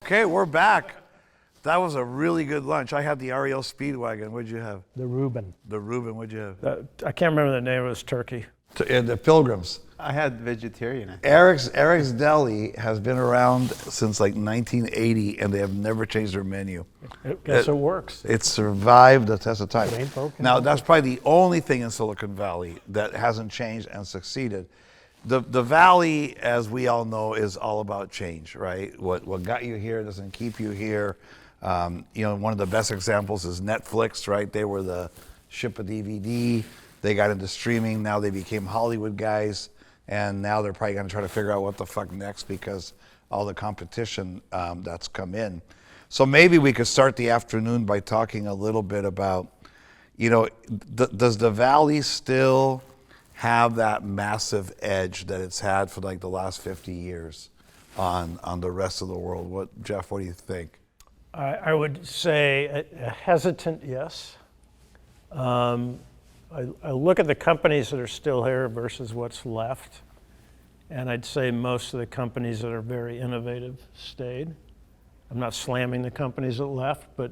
Okay, we're back. That was a really good lunch. I had the Ariel Speedwagon. What'd you have? The Reuben. The Reuben. What'd you have? I can't remember the name. It was turkey. The Pilgrims. I had vegetarian. Eric's Deli has been around since like 1980, and they have never changed their menu. Guess it works. It survived the test of time. It ain't broken. Now, that's probably the only thing in Silicon Valley that hasn't changed and succeeded. The Valley, as we all know, is all about change, right? What got you here doesn't keep you here. One of the best examples is Netflix, right? They were the ship a DVD. They got into streaming. Now they became Hollywood guys. And now they're probably going to try to figure out what the fuck next because all the competition that's come in. So maybe we could start the afternoon by talking a little bit about, does the Valley still have that massive edge that it's had for like the last 50 years on the rest of the world? Jeff, what do you think? I would say a hesitant yes. I look at the companies that are still here versus what's left, and I'd say most of the companies that are very innovative stayed. I'm not slamming the companies that left, but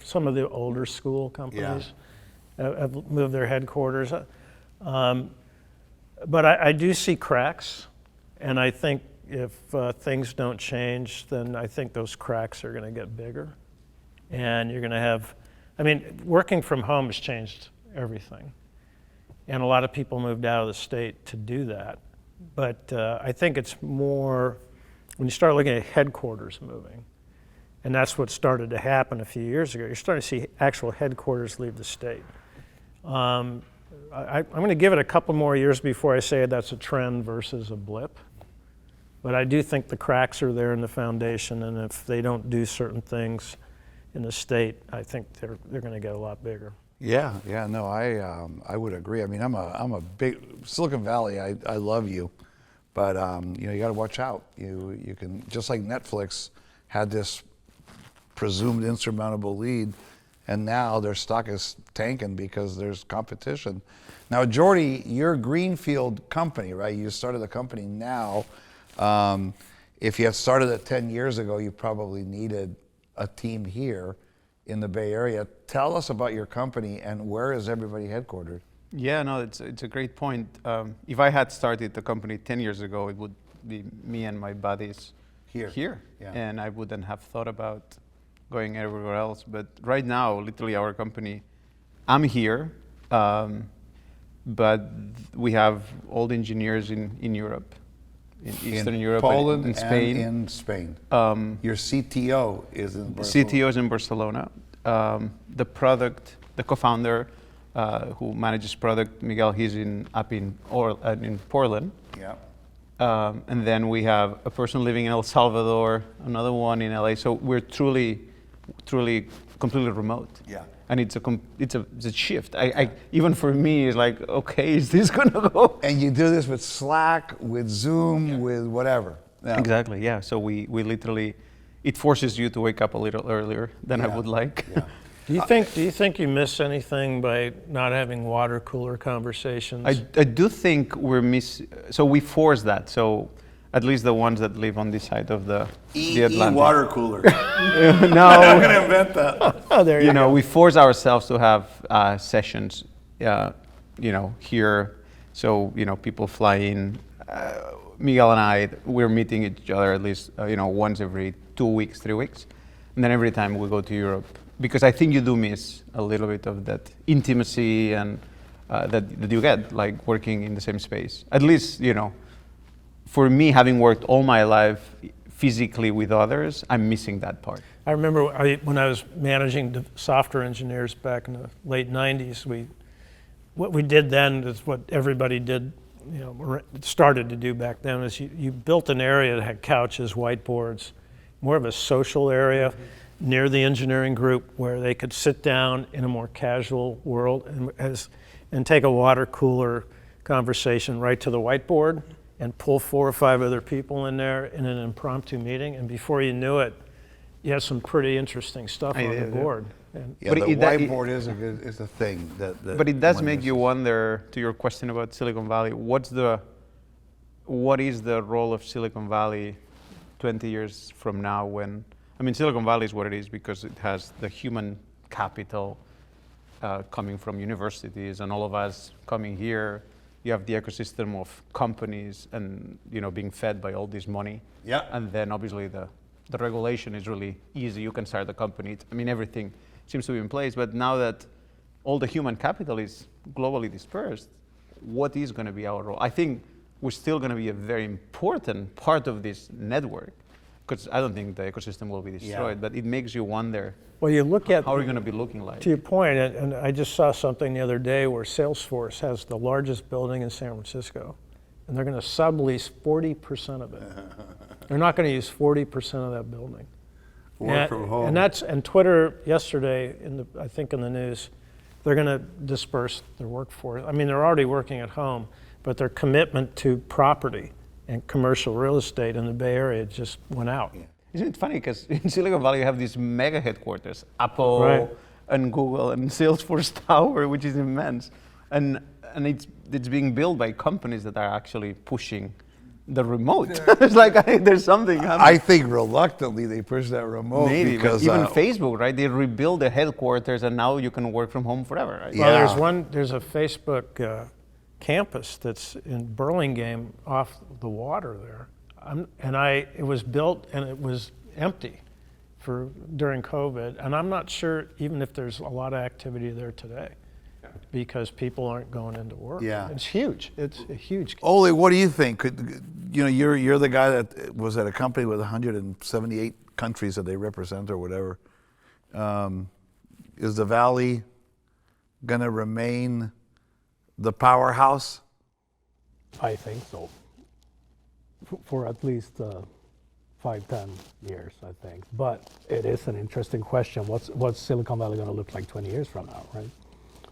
some of the older school companies have moved their headquarters. But I do see cracks, and I think if things don't change, then I think those cracks are going to get bigger. And you're going to have, working from home has changed everything. And a lot of people moved out of the state to do that. But I think it's more, when you start looking at headquarters moving, and that's what started to happen a few years ago, you're starting to see actual headquarters leave the state. I'm going to give it a couple more years before I say that's a trend versus a blip. But I do think the cracks are there in the foundation, and if they don't do certain things in the state, I think they're going to get a lot bigger. I would agree. I'm a big Silicon Valley. I love you, but you got to watch out. You can, just like Netflix had this presumed insurmountable lead, and now their stock is tanking because there's competition. Now, Jordy, you're a greenfield company, right? You started the company now. If you had started it 10 years ago, you probably needed a team here in the Bay Area. Tell us about your company and where is everybody headquartered? Yeah, no, it's a great point. If I had started the company 10 years ago, it would be me and my buddies here. Yeah. And I wouldn't have thought about going everywhere else. But right now, literally our company, I'm here, but we have all the engineers in Europe. In Eastern Europe, Poland, in Spain. And in Spain. Your CTO is in Barcelona. CTO is in Barcelona. The co-founder who manages product, Miguel, he's up in Portland. Yeah. And then we have a person living in El Salvador, another one in LA. So we're truly completely remote. Yeah. And it's a shift. I even for me, it's like, okay, is this gonna go? And you do this with Slack, with Zoom, with whatever. Yeah. Exactly. Yeah. So we literally, it forces you to wake up a little earlier than I would like. Yeah. Do you think you miss anything by not having water cooler conversations? I do think so we force that. So at least the ones that live on this side of the Atlantic. Water cooler. No. I'm going to invent that. Oh, there you go. We force ourselves to have sessions, here. So, people fly in. Miguel and I, we're meeting each other at least, once every 2 weeks, 3 weeks. And then every time we go to Europe, because I think you do miss a little bit of that intimacy and that you get, like working in the same space. At least, for me, having worked all my life physically with others, I'm missing that part. I remember when I was managing the software engineers back in the late 90s, what we did then is what everybody did, started to do back then, is you built an area that had couches, whiteboards, more of a social area near the engineering group where they could sit down in a more casual world and take a water cooler conversation right to the whiteboard and pull 4 or 5 other people in there in an impromptu meeting, and before you knew it, you had some pretty interesting stuff on the board. Yeah, the whiteboard is a thing. But it does make you wonder, to your question about Silicon Valley, what is the role of Silicon Valley 20 years from now when, I mean, Silicon Valley is what it is because it has the human capital coming from universities and all of us coming here. You have the ecosystem of companies and, being fed by all this money. Yeah. And then obviously the regulation is really easy. You can start a company. Everything seems to be in place. But now that all the human capital is globally dispersed, what is going to be our role? I think we're still going to be a very important part of this network, because I don't think the ecosystem will be destroyed, but it makes you wonder, Well, you look at, how are we going to be looking like? to your point, and I just saw something the other day where Salesforce has the largest building in San Francisco, and they're going to sublease 40% of it. They're not going to use 40% of that building. Work from home. And Twitter yesterday, I think in the news, they're going to disperse their workforce. I mean, they're already working at home, but their commitment to property and commercial real estate in the Bay Area just went out. Yeah. Isn't it funny? Because in Silicon Valley, you have these mega headquarters, Apple Right. and Google and Salesforce Tower, which is immense. And it's being built by companies that are actually pushing the remote. It's like there's something happening. I think reluctantly they push that remote Maybe, because but even Facebook, right? They rebuild the headquarters and now you can work from home forever, right? Well, Yeah. there's a Facebook campus that's in Burlingame off the water there. It was built and it was empty during COVID. And I'm not sure even if there's a lot of activity there today because people aren't going into work. Yeah. It's huge. It's a huge. Ole, what do you think? You're the guy that was at a company with 178 countries that they represent or whatever. Is the Valley going to remain the powerhouse? I think so. For at least 5-10 years, I think. But it is an interesting question. What's Silicon Valley going to look like 20 years from now, right?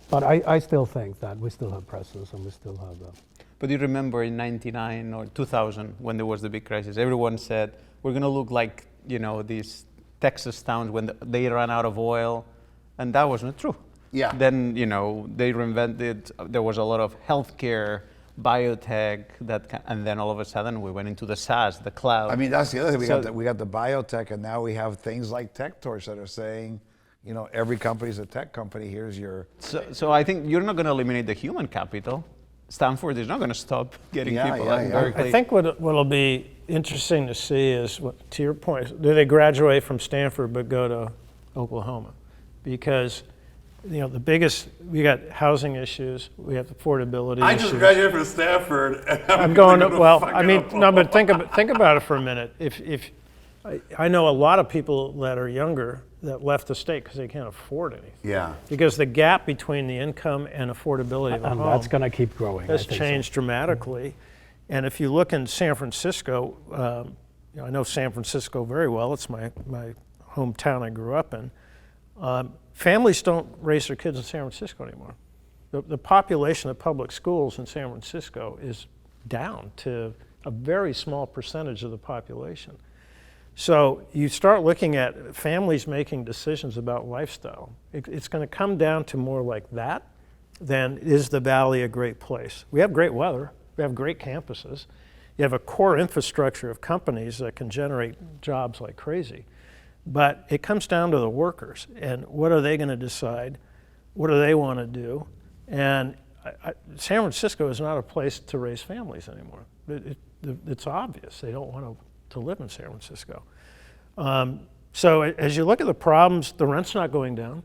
But I still think that we still have presence and we still have But you remember in 99 or 2000 when there was the big crisis, everyone said, we're going to look like, these Texas towns when they ran out of oil. And that wasn't true. Yeah. Then, they reinvented, there was a lot of healthcare, biotech, and then all of a sudden we went into the SaaS, the cloud. I mean, that's the other thing. So- We got the biotech, and now we have things like TechTorch that are saying, every company's a tech company. Here's your. So I think you're not going to eliminate the human capital. Stanford is not going to stop getting Yeah, people yeah, out. yeah. Berkeley. I think what'll be interesting to see is, to your point, do they graduate from Stanford but go to Oklahoma? Because, the biggest, we got housing issues, we have affordability issues. graduated from Stanford. And I'm going to, well, I mean, no, but think about it for a minute. If I know a lot of people that are younger that left the state because they can't afford anything. Yeah. Because the gap between the income and affordability of a and home that's going to keep growing. has I think so. changed dramatically. And if you look in San Francisco, I know San Francisco very well. It's my hometown I grew up in. Families don't raise their kids in San Francisco anymore. The population of public schools in San Francisco is down to a very small percentage of the population. So you start looking at families making decisions about lifestyle. It's going to come down to more like that than is the Valley a great place. We have great weather. We have great campuses. You have a core infrastructure of companies that can generate jobs like crazy. But it comes down to the workers and what are they going to decide? What do they want to do? And San Francisco is not a place to raise families anymore. It's obvious. They don't want to live in San Francisco. So as you look at the problems, the rent's not going down.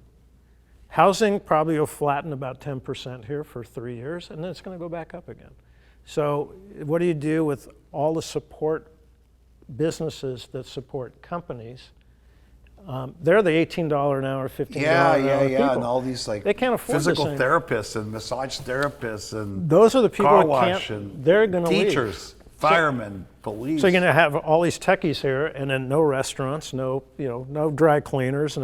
Housing probably will flatten about 10% here for 3 years, and then it's going to go back up again. So what do you do with all the support businesses that support companies? They're the $18 an hour, $15 an hour people. And all these They can't afford this physical anymore. therapists and massage therapists and Those are the people car that wash can't. and They're going to leave. teachers, firemen, police. So you're going to have all these techies here, and then no restaurants, no dry cleaners,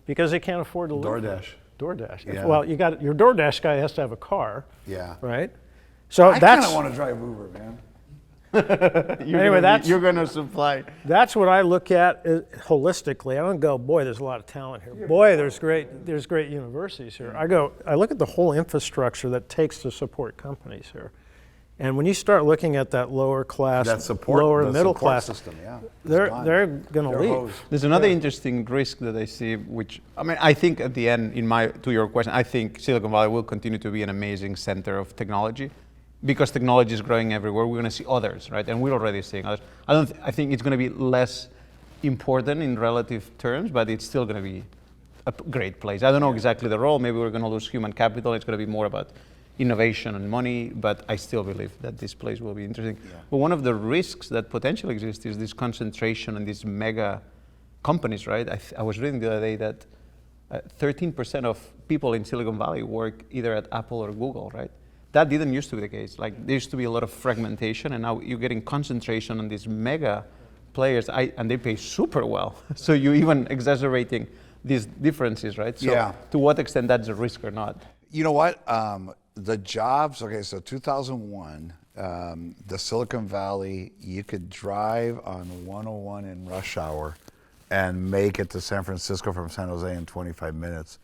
because they can't afford to live. DoorDash. Yeah. Well, your DoorDash guy has to have a car, Yeah. right? So I kind that's of want to drive Uber, man. You're going to supply. that's what I look at holistically. I don't go, boy, there's a lot of talent here. Boy, there's great universities here. I look at the whole infrastructure that takes to support companies here. And when you start looking at that lower class, That support, lower the middle support class, system, yeah. it's they're gone. going to They're leave. hosed. There's another interesting risk that I see, which, I mean, I think at the end, to your question, I think Silicon Valley will continue to be an amazing center of technology because technology is growing everywhere. We're going to see others, right? And we're already seeing others. I think it's going to be less important in relative terms, but it's still going to be a great place. I don't know exactly the role. Maybe we're going to lose human capital. It's going to be more about innovation and money, but I still believe that this place will be interesting. Yeah. But one of the risks that potentially exists is this concentration on these mega companies, right? I was reading the other day that 13% of people in Silicon Valley work either at Apple or Google, right? That didn't used to be the case. Like there used to be a lot of fragmentation, and now you're getting concentration on these mega players, and they pay super well. So you're even exacerbating these differences, right? So Yeah. to what extent that's a risk or not? You know what? The jobs, okay, so 2001, the Silicon Valley, you could drive on 101 in rush hour and make it to San Francisco from San Jose in 25 minutes.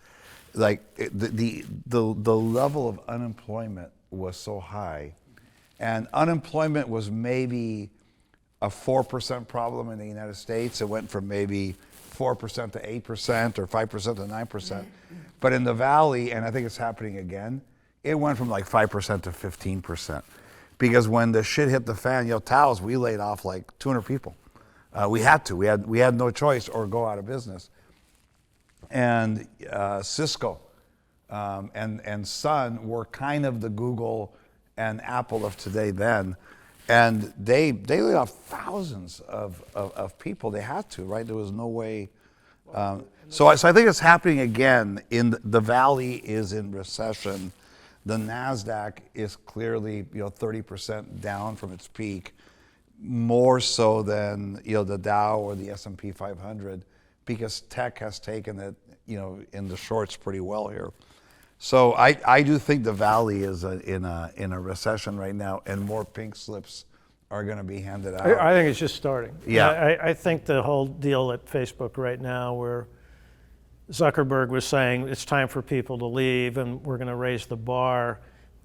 Like the level of unemployment was so high, and unemployment was maybe a 4% problem in the United States. It went from maybe 4% to 8% or 5% to 9%. But in the Valley, and I think it's happening again, it went from like 5% to 15%. Because when the shit hit the fan, Taos, we laid off like 200 people. We had to. We had no choice or go out of business. And Cisco and Sun were kind of the Google and Apple of today then. And they laid off thousands of people. They had to, right? There was no way. So I think it's happening again. The Valley is in recession. The NASDAQ is clearly 30% down from its peak, more so than the Dow or the S&P 500, because tech has taken it in the shorts pretty well here. So I do think the Valley is in a recession right now, and more pink slips are going to be handed out. I think it's just starting. Yeah. I think the whole deal at Facebook right now, where Zuckerberg was saying it's time for people to leave and we're going to raise the bar.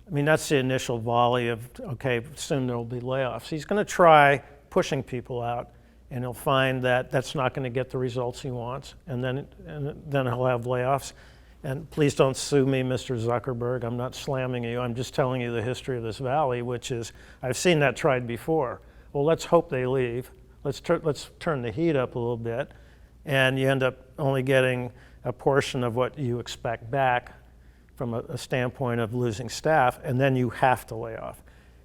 I mean, that's the initial volley of, okay, soon there'll be layoffs. He's going to try pushing people out, and he'll find that that's not going to get the results he wants, and then he'll have layoffs. And please don't sue me, Mr. Zuckerberg. I'm not slamming you. I'm just telling you the history of this valley, which is, I've seen that tried before. Well, let's hope they leave. Let's turn the heat up a little bit, and you end up only getting a portion of what you expect back from a standpoint of losing staff, and then you have to lay off.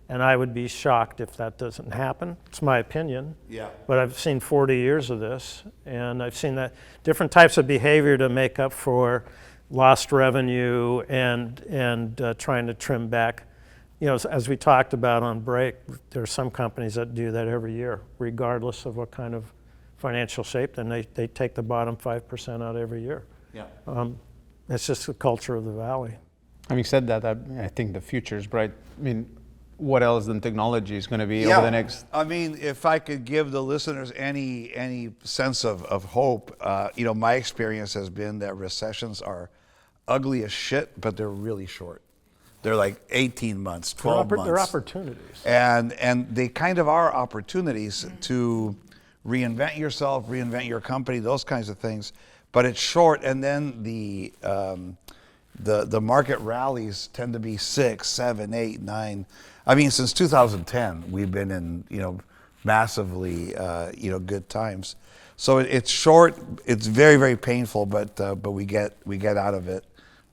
And I would be shocked if that doesn't happen. It's my opinion. Yeah. But I've seen 40 years of this, and I've seen that different types of behavior to make up for lost revenue and trying to trim back. As we talked about on break, there are some companies that do that every year, regardless of what kind of financial shape, then they take the bottom 5% out every year. Yeah. It's just the culture of the Valley. Having said that, I think the future is bright. I mean, what else than technology is going to be over the next? I mean, if I could give the listeners any sense of hope, my experience has been that recessions are ugly as shit, but they're really short. They're like 18 months, 12 months. They're opportunities. And they kind of are opportunities to reinvent yourself, reinvent your company, those kinds of things. But it's short, and then the market rallies tend to be 6, 7, 8, 9. I mean, since 2010, we've been in massively good times. So it's short. It's very, very painful, but we get out of it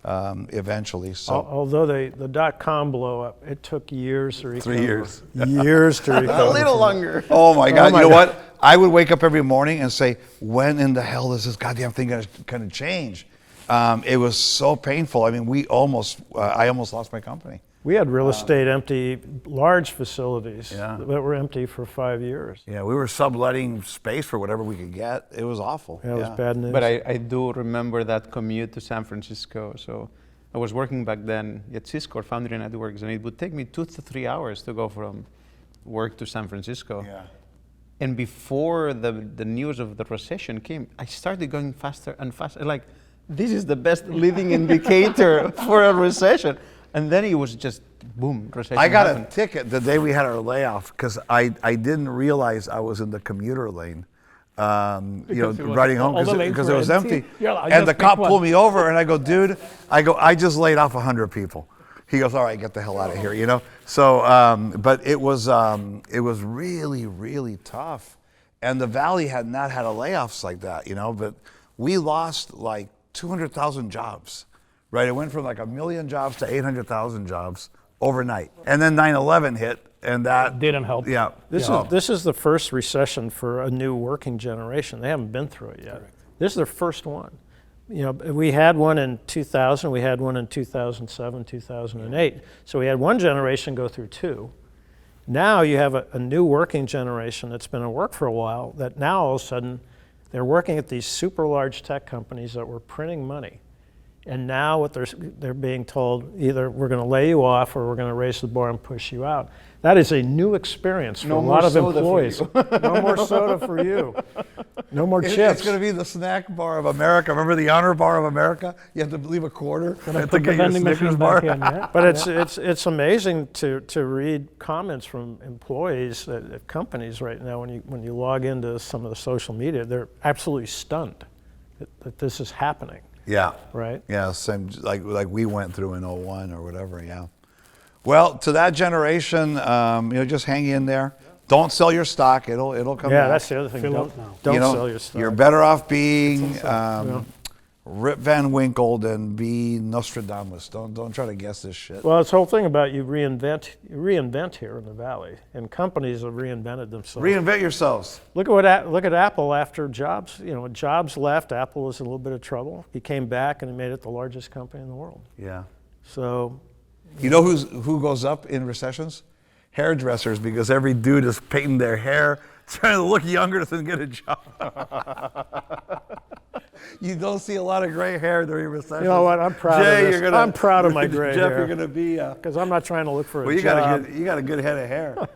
eventually. So Although the dot-com blow up, it took years to recover. 3 years. Years to recover. A little longer. Oh my God! my You know God. what? I would wake up every morning and say, "When in the hell is this goddamn thing going to change?" It was so painful. I mean, I almost lost my company. We had real estate empty, large facilities Yeah. that were empty for 5 years. Yeah, we were subletting space for whatever we could get. It was awful. That was bad news. But I do remember that commute to San Francisco. So I was working back then at Cisco, Foundry Networks, and it would take me 2 to 3 hours to go from work to San Francisco. Yeah. And before the news of the recession came, I started going faster and faster. Like, this is the best leading indicator for a recession. And then it was just boom, recession I got happened. a ticket the day we had our layoff because I didn't realize I was in the commuter lane. Because it was- Riding home all the lanes because were it was empty. empty. You're like, And just the pick cop one. pulled me over, and I go, dude, I just laid off 100 people. He goes, all right, get the hell out of here, you know. So, but it was really, really tough, and the Valley had not had a layoffs like that, you know. But we lost like 200,000 jobs, right? It went from like 1 million jobs to 800,000 jobs overnight, and then 9/11 hit, and that Didn't help. Yeah, This is the first recession for a new working generation. They haven't been through it yet. Correct. This is their first one. You know, we had one in 2000, we had one in 2007, 2008. So we had one generation go through two. Now you have a new working generation that's been at work for a while that now all of a sudden they're working at these super large tech companies that were printing money. And now what they're being told, either we're going to lay you off or we're going to raise the bar and push you out. That is a new experience for No a more lot of soda for employees. No more soda for you. No more chips. It's going to be the snack bar of America. Remember the honor bar of America? You have to leave a quarter to Put get the your vending Snickers machine bar. back in, yeah. But it's amazing to read comments from employees at companies right now. When you log into some of the social media, they're absolutely stunned that this is happening. Yeah. Right. Yeah, same like we went through in '01 or whatever, yeah. Well, to that generation, just hang in there. Don't sell your stock. It'll come Yeah, back. that's the other thing. Fill Don't, up now. don't You know, sell your stuff. You're better off being Rip Van Winkle than be Nostradamus. Don't try to guess this shit. Well, this whole thing about you reinvent here in the Valley, and companies have reinvented themselves. Reinvent yourselves. Look at Apple after Jobs. You know, when Jobs left, Apple was in a little bit of trouble. He came back and he made it the largest company in the world. Yeah. So, You know who goes up in recessions? Hairdressers, because every dude is painting their hair, trying to look younger than get a job. You don't see a lot of gray hair during recessions. you know what? I'm proud Jay, of this. you're gonna, I'm proud of my gray Jeff, hair. you're gonna be. Because I'm not trying to look for Well, a you job. got a good head of hair.